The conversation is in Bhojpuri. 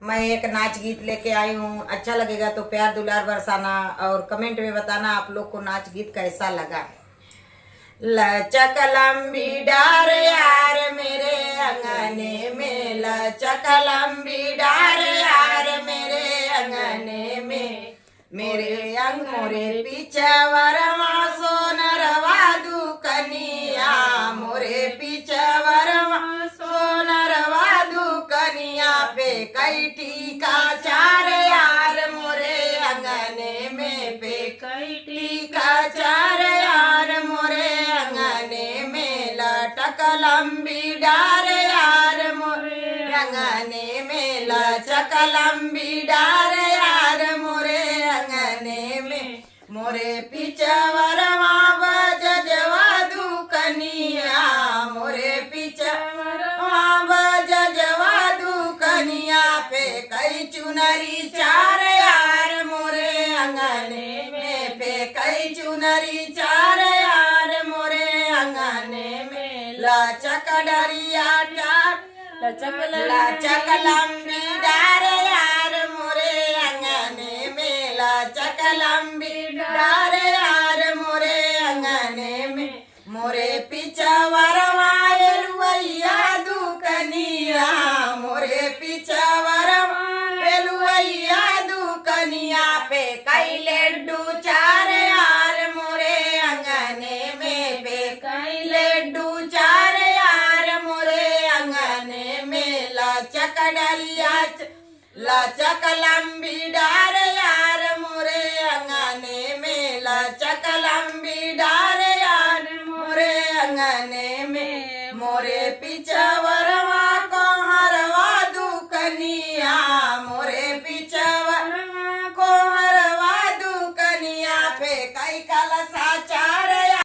मैं एक नाच गीत लेके आई हूँ। अच्छा लगेगा तो प्यार दुलार बरसाना और कमेंट में बताना आप लोग को नाच गीत कैसा लगा। लचक लंबी डार यार मेरे अंगने में, लचक लंबी डार यार मेरे अंगने में, मेरे अंग मोरे पिछवरमा सोनरवा दुकनिया, मोरे पिछवरमा सोनरवा दुकनिया पे कई टीका चार यार मोरे अंगने में, पे कई टीका चार यार मोरे अंगने में, लटक लंबी डार यार मोरे अंगने में, लचक लंबी डार यार मोरे अंगने में, मोरे पिछवरमा बजजवा दुकनिया, मोरे पिछवरमा बजजवा दुकनिया पे कई चुनरी चार यार मोरे अंगने में, पे कई चुनरी चार यार मोरे अंगने में, लचक डरिया चार लचक लंबी डार यार मोरे अंगने में, लचक लंबी डार यार मोरे अंगने में, मोरे पिछवरमा एलुवैया दुकनिया, मोरे पिछवरमा एलुवैया दुकनिया पे कई लड्डू चार यार मोरे अंगने में, पे कई लड्डू चार यार मोरे अंगने में, लचक डलिया लचक लंबी डार यार मोरे अंगने में, लचक लंबी डार यार मोरे अंगने में, मोरे पिछवरमा कोहरवा दुकनिया, मोरे पिछवरमा कोहरवा दुकनिया पे कई कलसा